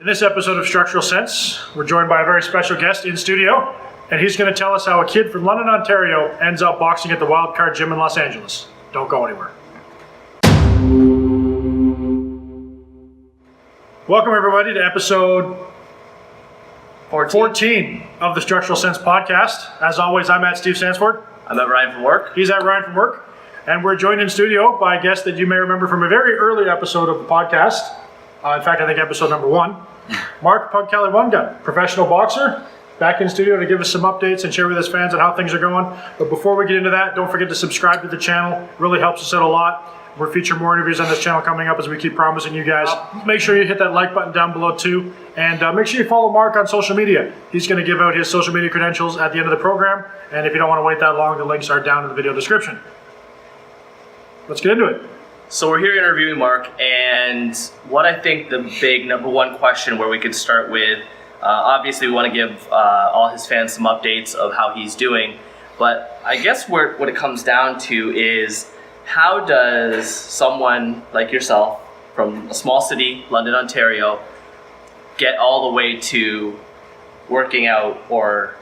In this episode of Structural Sense, we're joined by a very special guest in studio, and he's going to tell us how a kid from London, Ontario ends up boxing at the Wild Card Gym in Los Angeles. Don't go anywhere. Welcome everybody to episode 14 of the Structural Sense podcast. As always, I'm at Steve Sansford. I'm at Ryan from work. He's at Ryan from work. And we're joined in studio by a guest that you may remember from a very early episode of the podcast. In fact, I think episode number 1. Marc Pugcaliwangan, professional boxer, back in studio to give us some updates and share with his fans on how things are going. But before we get into that, don't forget to subscribe to the channel. It really helps us out a lot. We'll feature more interviews on this channel coming up as we keep promising you guys. Make sure you hit that like button down below too. And make sure you follow Marc on social media. He's going to give out his social media credentials at the end of the program. And if you don't want to wait that long, the links are down in the video description. Let's get into it. So we're here interviewing Marc, and what I think the big number one question where we could start with, obviously we want to give all his fans some updates of how he's doing, but I guess what it comes down to is, how does someone like yourself from a small city, London, Ontario, get all the way to working out or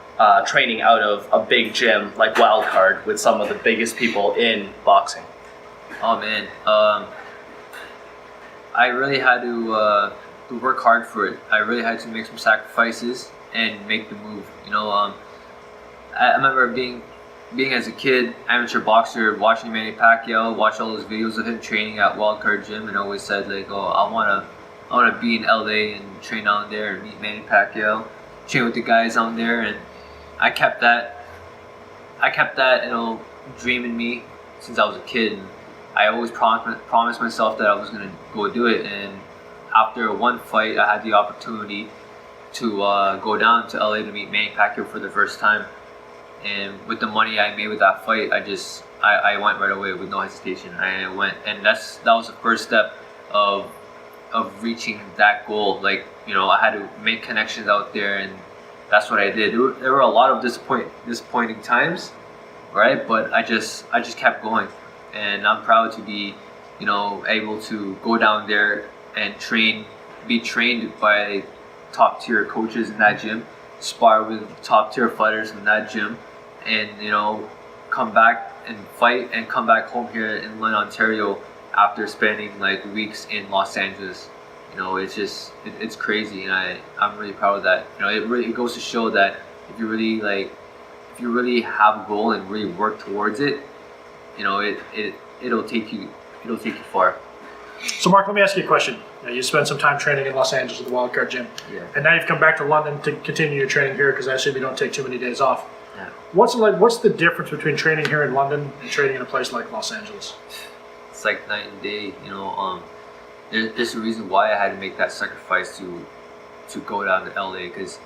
training out of a big gym like Wild Card with some of the biggest people in boxing? Oh man, I really had to work hard for it. I really had to make some sacrifices and make the move. You know, I remember being as a kid, amateur boxer, watching Manny Pacquiao, watch all those videos of him training at Wild Card Gym, and always said like, oh, I wanna be in LA and train down there and meet Manny Pacquiao, train with the guys down there, and I kept that dream in me since I was a kid. And I always promised myself that I was going to go do it, and after one fight I had the opportunity to go down to LA to meet Manny Pacquiao for the first time, and with the money I made with that fight, I went right away with no hesitation. I went, and that was the first step of reaching that goal. Like, you know, I had to make connections out there, and that's what I did. There were a lot of disappointing times, right? But I just kept going. And I'm proud to be, you know, able to go down there and be trained by top tier coaches in that gym, spar with top tier fighters in that gym, and, you know, come back and fight and come back home here in London, Ontario after spending like weeks in Los Angeles. You know, it's crazy, and I'm really proud of that. You know, it goes to show that if you really have a goal and really work towards it, you know, it'll take you far. So Marc, let me ask you a question. You spent some time training in Los Angeles at the Wild Card Gym, yeah, and now you've come back to London to continue your training here, because I assume you don't take too many days off. Yeah. What's the difference between training here in London and training in a place like Los Angeles? It's like night and day. You know, there's a reason why I had to make that sacrifice to go down to LA, because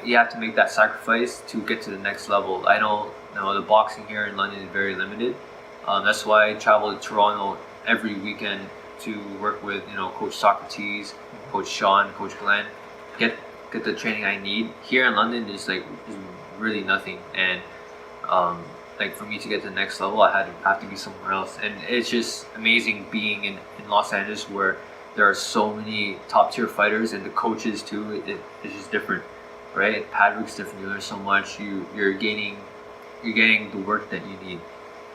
you have to make that sacrifice to get to the next level. I know, you know, the boxing here in London is very limited. That's why I travel to Toronto every weekend to work with, you know, Coach Socrates, Coach Sean, Coach Glenn, get the training I need. Here in London, there's really nothing, and like for me to get to the next level, I have to be somewhere else. And it's just amazing being in Los Angeles, where there are so many top tier fighters, and the coaches too. It's just different, right? Patrick's different. You learn so much. You're getting the work that you need,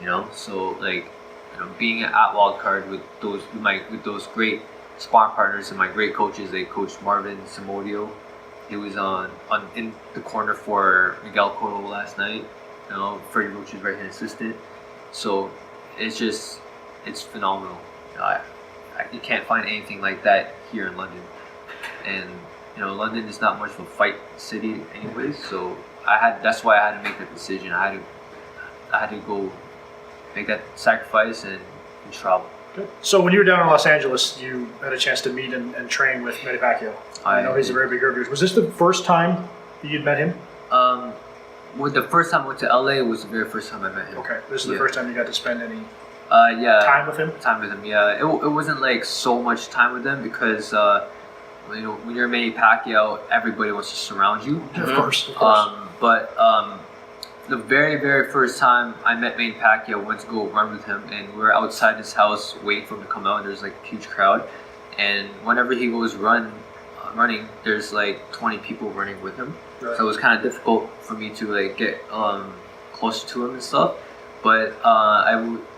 you know. So like, you know, being at Wild Card with those great sparring partners and my great coaches, like Coach Marvin Samodio, he was in the corner for Miguel Cotto last night. You know, Freddie Roach's right hand assistant. So it's phenomenal. You know, you can't find anything like that here in London, and you know, London is not much of a fight city anyways. So that's why I had to make that decision. I had to go make that sacrifice and travel. Good. So when you were down in Los Angeles, you had a chance to meet and train with Manny Pacquiao. I know he's a very big hero of yours. Was this the first time that you'd met him? Well, the first time I went to LA was the very first time I met him. Okay, this is the first time you got to spend any time with him? Time with him, yeah. It wasn't like so much time with him, because you know, when you're Manny Pacquiao, everybody wants to surround you. Of course. But the very, very first time I met Manny Pacquiao, went to go run with him, and we were outside his house waiting for him to come out, and there's like a huge crowd. And whenever he goes run, running, there's like 20 people running with him, Right. so it was kind of difficult for me to like get closer to him and stuff. But I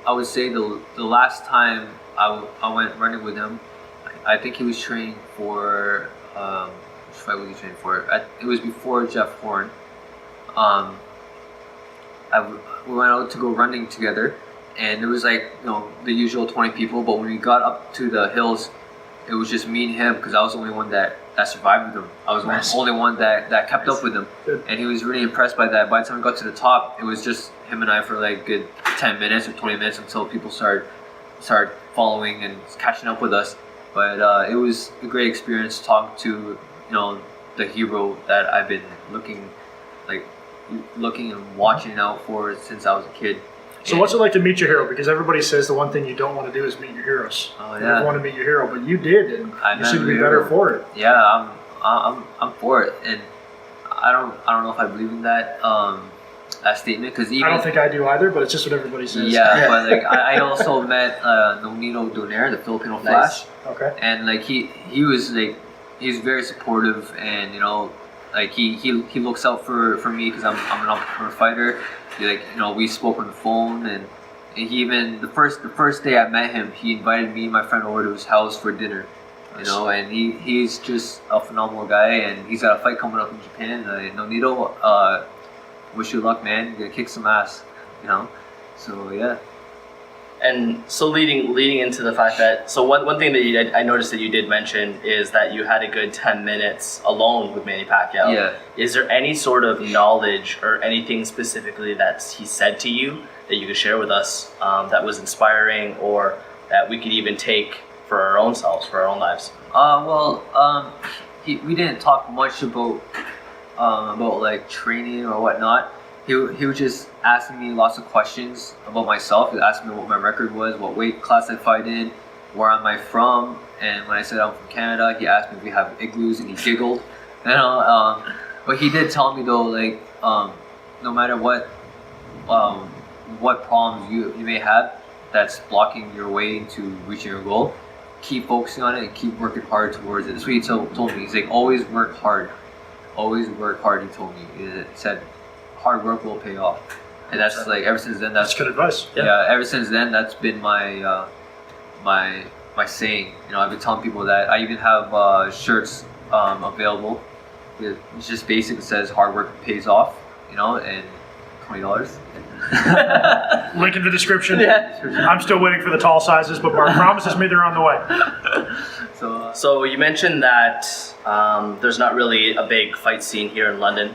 would say the last time I went running with him, I think he was training for which fight was he training for? It was before Jeff Horn. We went out to go running together, and it was like, you know, the usual 20 people. But when we got up to the hills, it was just me and him, because I was the only one that survived with him. I was Nice. the only one that kept up with him, Good. and he was really impressed by that. By the time we got to the top, it was just him and I for like good 10 minutes or 20 minutes until people started following and catching up with us. But it was a great experience talking to, you know, the hero that I've been looking and watching out for since I was a kid. So what's it like to meet your hero? Because everybody says the one thing you don't want to do is meet your heroes. Oh, You yeah. never want to meet your hero, but you did, and I you met seem to be my better hero. for it. Yeah, I'm for it, and I don't know if I believe in that statement, because even I don't think I do either, but it's just what everybody says. yeah, but like I also met Nonito Donaire, the Filipino Flash, Okay. and like he was like, he's very supportive, and you know, like he looks out for me because I'm an entrepreneur fighter. Like, you know, we spoke on the phone, and he even the first day I met him, he invited me and my friend over to his house for dinner. You know, and he's just a phenomenal guy, and he's got a fight coming up in Japan. Nonito, wish you luck, man. You're gonna kick some ass, you know. So yeah. And so leading into the fact that, so one thing that I noticed that you did mention is that you had a good 10 minutes alone with Manny Pacquiao. Yeah. Is there any sort of knowledge or anything specifically that he said to you that you could share with us that was inspiring, or that we could even take for our own selves, for our own lives? We didn't talk much about like training or whatnot. He was just asking me lots of questions about myself. He asked me what my record was, what weight class I fight in, where am I from, and when I said I'm from Canada, he asked me if we have igloos, and he giggled. You know, but he did tell me though, like, no matter what problems you may have that's blocking your way to reaching your goal, keep focusing on it and keep working hard towards it. That's what he told me. He's like, always work hard. Always work hard, he told me. He said, hard work will pay off. And that's like, ever since then, That's good advice. yeah, ever since then, that's been my my saying. You know, I've been telling people that. I even have shirts available. It's just basic. It says hard work pays off, you know, and $20. Link in the description. Yeah. I'm still waiting for the tall sizes, but Mark promises me they're on the way. So you mentioned that there's not really a big fight scene here in London,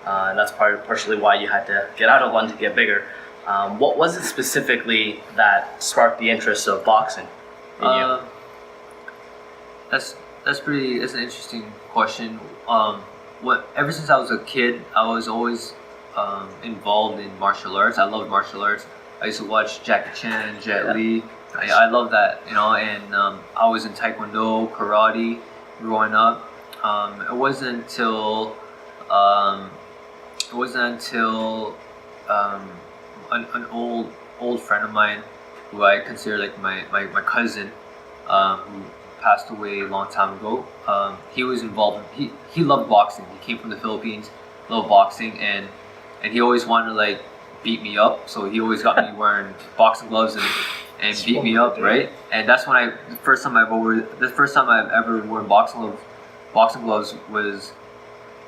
and that's partially why you had to get out of London to get bigger. What was it specifically that sparked the interest of boxing in you? That's an interesting question. Ever since I was a kid, I was always involved in martial arts. I loved martial arts. I used to watch Jackie Chan, Jet Li. I love that, you know. And I was in Taekwondo, karate, growing up. It wasn't until an old friend of mine, who I consider like my cousin, who passed away a long time ago. He was involved. He loved boxing. He came from the Philippines, loved boxing, and he always wanted to like beat me up. So he always got me wearing boxing gloves and beat me up, right? And that's when the first time I've ever worn boxing gloves was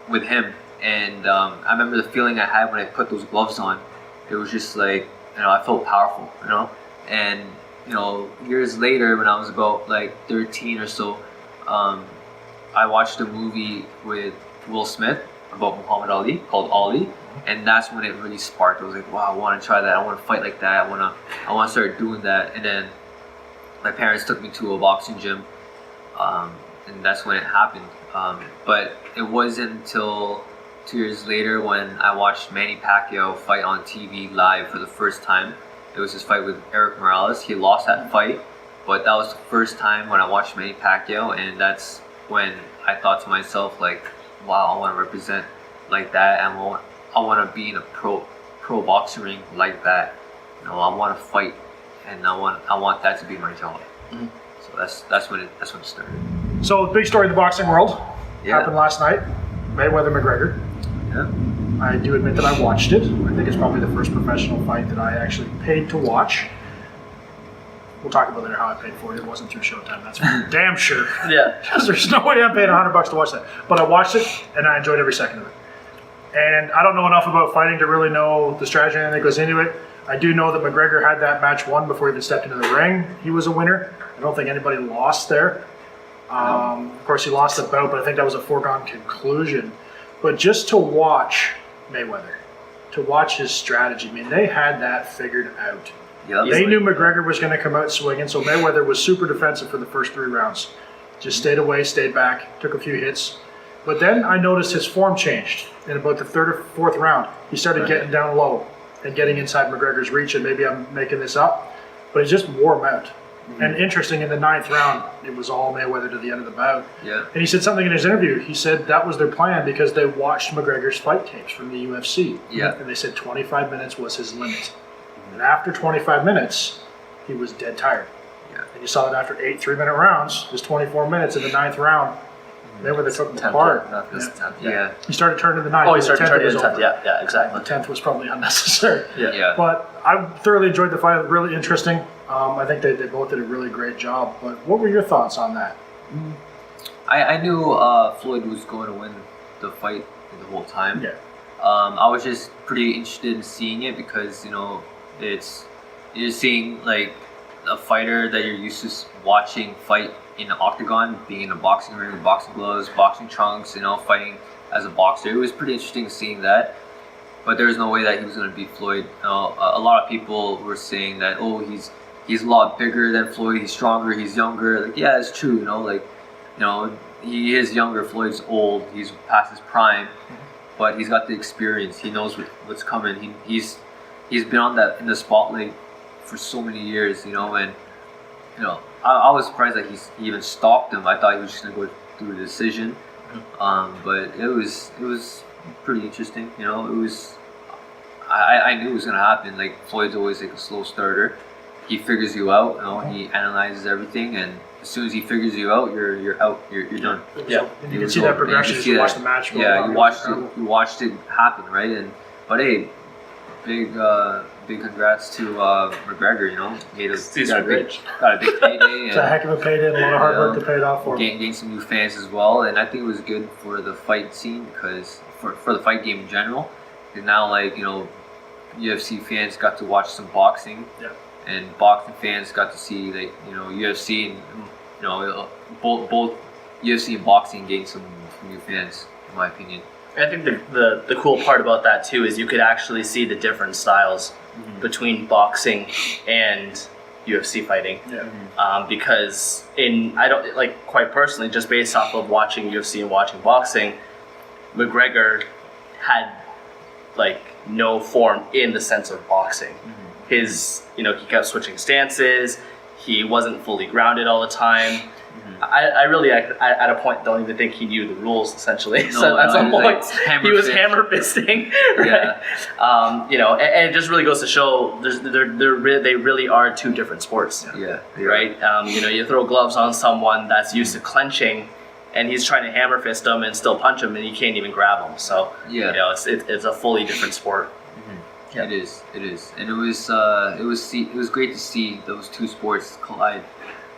with him. And I remember the feeling I had when I put those gloves on. It was just like, you know, I felt powerful, you know. And you know, years later, when I was about like 13 or so, I watched a movie with Will Smith about Muhammad Ali called Ali, and that's when it really sparked. I was like, wow, I want to try that. I want to fight like that. I want to start doing that. And then my parents took me to a boxing gym, and that's when it happened. But it wasn't until 2 years later when I watched Manny Pacquiao fight on TV live for the first time. It was his fight with Eric Morales. He lost that fight, but that was the first time when I watched Manny Pacquiao, and that's when I thought to myself, like, wow, I want to represent like that, and I want to be in a pro boxing ring like that. You know, I want to fight, and I want that to be my job. Mhm. So that's when it started. So the big story in the boxing world happened Yeah. last night. Mayweather McGregor. Yeah. I do admit that I watched it. I think it's probably the first professional fight that I actually paid to watch. We'll talk about later how I paid for it. It wasn't through Showtime, that's for damn sure. Yeah. Because there's no way I'm paying $100 to watch that. But I watched it, and I enjoyed every second of it. And I don't know enough about fighting to really know the strategy that goes into it. I do know that McGregor had that match won before he even stepped into the ring. He was a winner. I don't think anybody lost there. Of course, he lost the bout, but I think that was a foregone conclusion. But just to watch Mayweather, to watch his strategy, I mean, they had that figured out. Yep. They knew McGregor was going to come out swinging, so Mayweather was super defensive for the first 3 rounds. Just stayed away, stayed back, took a few hits. But then I noticed his form changed. In about the 3rd or 4th round, he started getting down low and getting inside McGregor's reach, and maybe I'm making this up, but he just wore him out. And interesting, in the 9th round, it was all Mayweather to the end of the bout. Yeah. And he said something in his interview. He said that was their plan because they watched McGregor's fight tapes from the UFC. Yeah. And they said 25 minutes was his limit. And after 25 minutes, he was dead tired. Yeah. And you saw that after 8 3-minute rounds, just 24 minutes in the 9th round, Mayweather took him apart. Not this Yeah. 10th. Yeah. He started turning the 9th. Oh, he the started 10th turning was into 10th. over. Yeah, yeah, exactly. The 10th was probably unnecessary. Yeah. But I thoroughly enjoyed the fight. Really interesting. I think they both did a really great job. But what were your thoughts on that? I knew Floyd was going to win the fight the whole time. Yeah. I was just pretty interested in seeing it because you're seeing like a fighter that you're used to watching fight in the octagon, being in a boxing ring with boxing gloves, boxing trunks, fighting as a boxer. It was pretty interesting seeing that. But there was no way that he was going to beat Floyd. A lot of people were saying that, oh, he's a lot bigger than Floyd. He's stronger. He's younger. Like, yeah, it's true. He is younger. Floyd's old. He's past his prime, but he's got the experience. He knows what's coming. He's been in the spotlight for so many years. I was surprised that he even stalked him. I thought he was just gonna go through the decision, but it was pretty interesting. I knew it was gonna happen. Like, Floyd's always like a slow starter. He figures you out. He analyzes everything, and as soon as he figures you out, you're out. You're done. Yeah. And you can see that progression as you watch the match. go Yeah, along. you watched it happen, right? But hey, big congrats to McGregor. He's got a big payday. It's a heck of a payday and a lot of hard work to pay it off for him. Gained some new fans as well, and I think it was good for the fight scene because for the fight game in general. And now, UFC fans got to watch some boxing. Yeah. And boxing fans got to see UFC and both UFC and boxing gained some new fans, in my opinion. I think the cool part about that too is you could actually see the different styles between boxing and UFC fighting. Yeah. Because quite personally, just based off of watching UFC and watching boxing, McGregor had no form in the sense of boxing. His, he kept switching stances. He wasn't fully grounded all the time. I really, at a point, don't even think he knew the rules, essentially. No, so at some point, he was fist. hammer fisting, right? Yeah. And it just really goes to show they really are two different sports, Yeah. right? You throw gloves on someone that's used to clenching, and he's trying to hammer fist him and still punch him, and you can't even grab him. So, Yeah. it's a fully different sport. Yeah. It is, and it was great to see those two sports collide.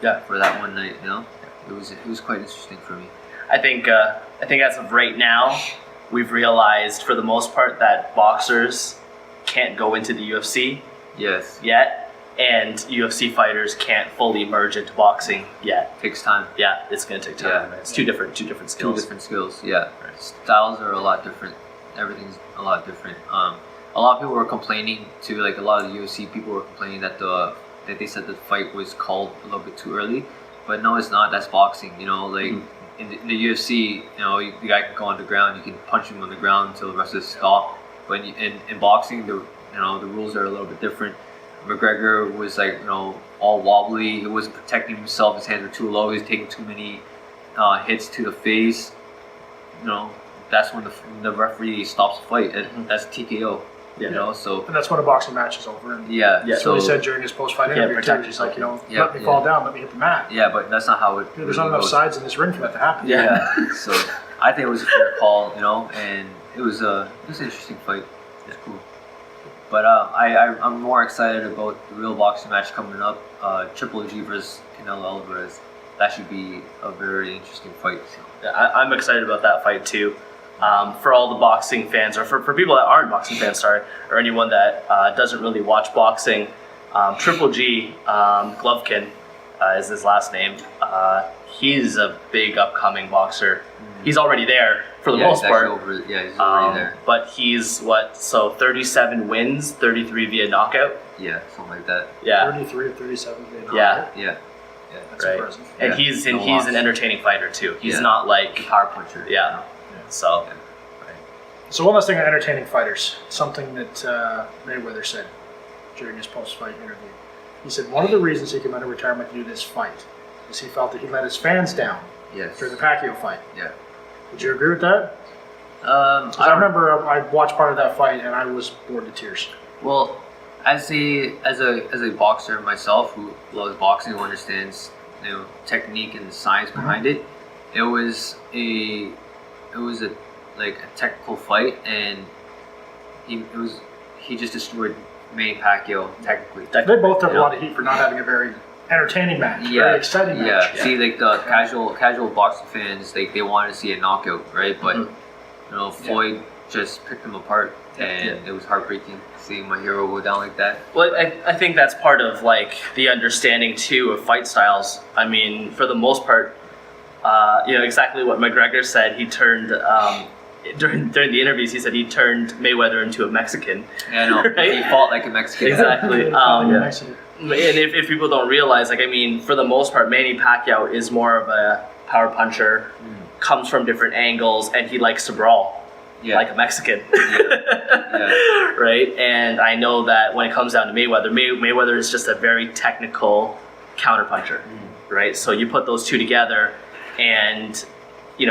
Yeah. For that one night, it was quite interesting for me. I think as of right now, we've realized for the most part that boxers can't go into the UFC Yes, yet, and UFC fighters can't fully merge into boxing yet. takes time. Yeah, it's gonna take time. Yeah. It's two different Two skills. different skills. Yeah, styles are a lot different. Everything's a lot different. A lot of people were complaining too. Like, a lot of the UFC people were complaining that they said the fight was called a little bit too early, but no, it's not. That's boxing. In the UFC, the guy can go on the ground. You can punch him on the ground until the rest of it stop. But in boxing, the rules are a little bit different. McGregor was all wobbly. He wasn't protecting himself. His hands were too low. He was taking too many hits to the face. That's when the referee stops the fight. That's TKO. You know, so And that's when a boxing match is over. And yeah. that's so what he said during his post-fight interview. protect Too. He's like, Yeah, let me fall down, let me hit the mat. yeah, but that's not how it. There's really not enough goes. sides in this ring for that to happen. Yeah. So I think it was a fair call, you know, and it was an interesting fight. It was cool. But I'm more excited about the real boxing match coming up. Triple G versus Canelo Alvarez. That should be a very interesting fight. So. Yeah, I'm excited about that fight too. For all the boxing fans, or for people that aren't boxing fans, sorry, or anyone that doesn't really watch boxing, Triple G, Golovkin is his last name. He's a big upcoming boxer. He's already there for the most part. He's already there. But he's 37 wins, 33 via knockout. Yeah, something like that. Yeah, 33 or 37. Yeah. That's right. impressive. And Yeah, he's no an loss. entertaining fighter too. He's Yeah. not like Power puncher. yeah. So So one last thing on entertaining fighters, something that Mayweather said during his post-fight interview. He said one of the reasons he came out of retirement to do this fight is he felt that he let his fans down Yes. during the Pacquiao fight. Yeah. Would you agree with that? 'Cause I remember I watched part of that fight and I was bored to tears. Well, as a boxer myself who loves boxing, who understands technique and the science behind it, it was a technical fight, and he just destroyed Manny Pacquiao technically. They both took a Yeah. lot of heat for not having a very entertaining match, Yeah, very exciting match. Yeah. See, like the casual boxing fans, they wanted to see a knockout, right? But Floyd just picked them apart, and it was heartbreaking seeing my hero go down like that. Well, I think that's part of like the understanding too of fight styles. I mean, for the most part, exactly what McGregor said. He turned during the interviews. He said he turned Mayweather into a Mexican. Yeah, I know. Right? He fought like a Mexican. Exactly. Mexican. And if people don't realize, like, I mean, for the most part, Manny Pacquiao is more of a power puncher, comes from different angles, and he likes to brawl. Yeah. Like a Mexican. Yeah. Right? And I know that when it comes down to Mayweather, Mayweather is just a very technical counterpuncher. Right? So you put those two together, and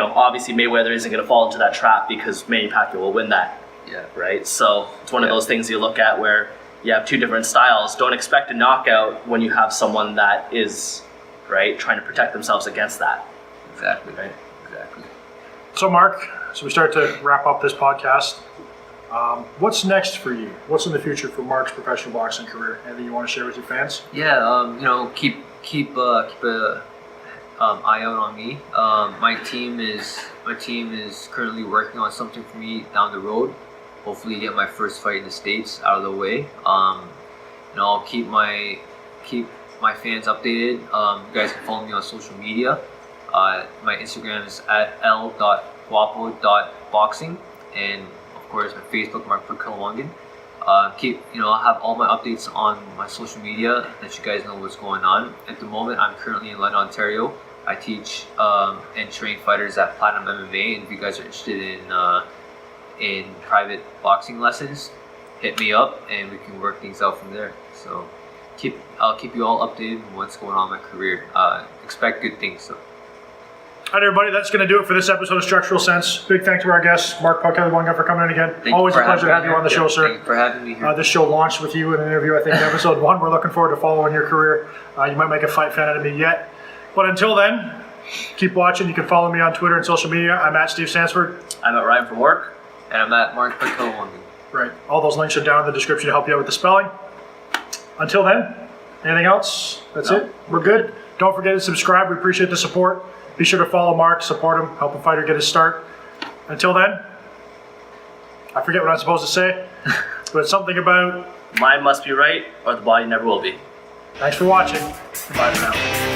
obviously Mayweather isn't going to fall into that trap because Manny Pacquiao will win that. Yeah. Right? So it's one of those things you look at where you have two different styles. Don't expect a knockout when you have someone that is trying to protect themselves against that. Exactly. Right. Exactly. So Mark, so we start to wrap up this podcast. What's next for you? What's in the future for Mark's professional boxing career? Anything you want to share with your fans? Yeah. Keep a eye out on me. My team is currently working on something for me down the road. Hopefully, get my first fight in the States out of the way. I'll keep my fans updated. You guys can follow me on social media. My Instagram is at l.guapo.boxing, and of course my Facebook, Marc Pugcaliwangan. I'll have all my updates on my social media, let you guys know what's going on. At the moment, I'm currently in London, Ontario. I teach and train fighters at Platinum MMA, and if you guys are interested in private boxing lessons, hit me up and we can work things out from there. So I'll keep you all updated on what's going on in my career. Expect good things. So. All right, everybody, that's going to do it for this episode of Structural Sense. Big thanks to our guest, Marc Pugcaliwangan, for coming in again. Always a pleasure to have you on the show, sir. Thank you for having me here. This show launched with you in an interview, I think, in episode 1. We're looking forward to following your career. You might make a fight fan out of me yet. But until then, keep watching. You can follow me on Twitter and social media. I'm at Steve Sansford. I'm at Ryan from work. And I'm at Marc Pugcaliwangan. Right. All those links are down in the description to help you out with the spelling. Until then, anything else? That's it. We're good. Don't forget to subscribe. We appreciate the support. Be sure to follow Mark, support him, help a fighter get his start. Until then, I forget what I'm supposed to say, but it's something about Mind must be right, or the body never will be. thanks for watching. Bye for now.